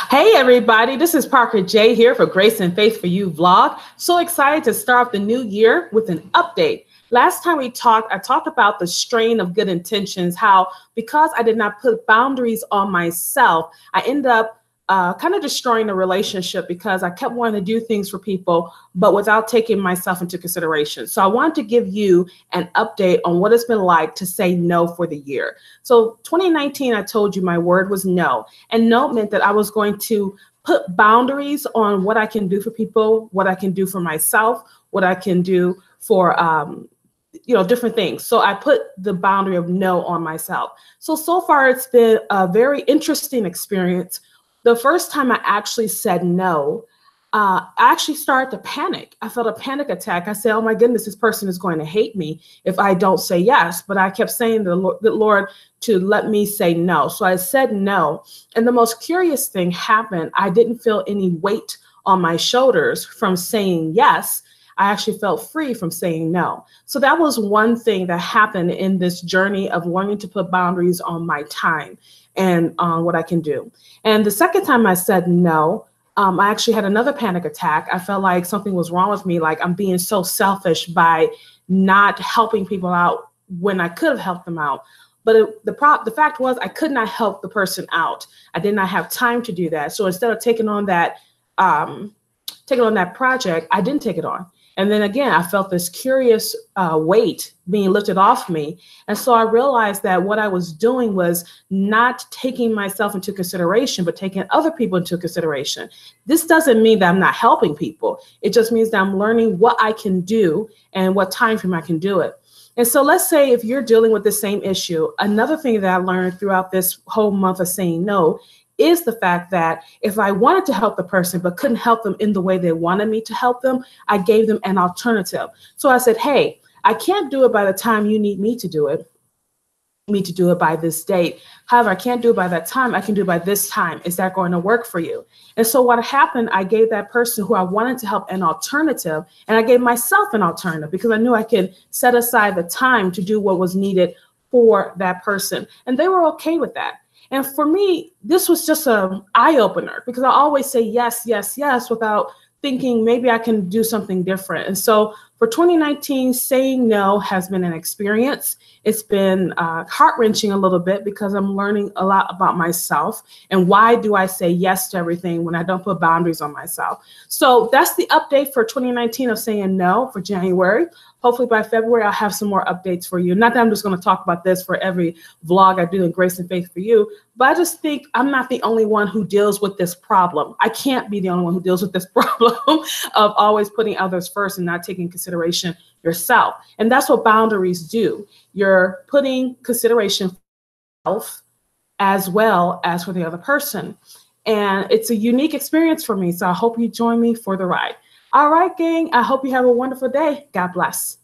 Hey everybody, this is Parker J here for Grace and Faith for You vlog. So excited to start the new year with an update. Last time we talked, I talked about the strain of good intentions, how because I did not put boundaries on myself, I ended up kind of destroying the relationship because I kept wanting to do things for people, but without taking myself into consideration. So I wanted to give you an update on what it's been like to say no for the year. So 2019, I told you my word was no. And no meant that I was going to put boundaries on what I can do for people, what I can do for myself, what I can do for different things. So I put the boundary of no on myself. So far it's been a very interesting experience. The first time I actually said no, I actually started to panic. I felt a panic attack. I said, oh my goodness, this person is going to hate me if I don't say yes. But I kept saying to the Lord to let me say no. So I said no. And the most curious thing happened. I didn't feel any weight on my shoulders from saying yes. I actually felt free from saying no. So that was one thing that happened in this journey of learning to put boundaries on my time and on what I can do. And the second time I said no, I actually had another panic attack. I felt like something was wrong with me, like I'm being so selfish by not helping people out when I could have helped them out. But the fact was I could not help the person out. I did not have time to do that. So instead of taking on that project, I didn't take it on. And then again, I felt this curious weight being lifted off me. And so I realized that what I was doing was not taking myself into consideration, but taking other people into consideration. This doesn't mean that I'm not helping people. It just means that I'm learning what I can do and what time frame I can do it. And so let's say if you're dealing with the same issue, another thing that I learned throughout this whole month of saying no is the fact that if I wanted to help the person but couldn't help them in the way they wanted me to help them, I gave them an alternative. So I said, hey, I can't do it by the time you need me to do it. By this date. However, I can't do it by that time. I can do it by this time. Is that going to work for you? And so what happened, I gave that person who I wanted to help an alternative, and I gave myself an alternative because I knew I could set aside the time to do what was needed for that person. And they were okay with that. And for me, this was just an eye-opener because I always say yes, yes, yes without thinking maybe I can do something different. And so for 2019, saying no has been an experience. It's been heart-wrenching a little bit because I'm learning a lot about myself and why do I say yes to everything when I don't put boundaries on myself. So that's the update for 2019 of saying no for January. Hopefully by February, I'll have some more updates for you. Not that I'm just going to talk about this for every vlog I do in Grace and Faith for You, but I just think I'm not the only one who deals with this problem. I can't be the only one who deals with this problem of always putting others first and not taking consideration yourself. And that's what boundaries do. You're putting consideration for yourself as well as for the other person. And it's a unique experience for me. So I hope you join me for the ride. All right, gang, I hope you have a wonderful day. God bless.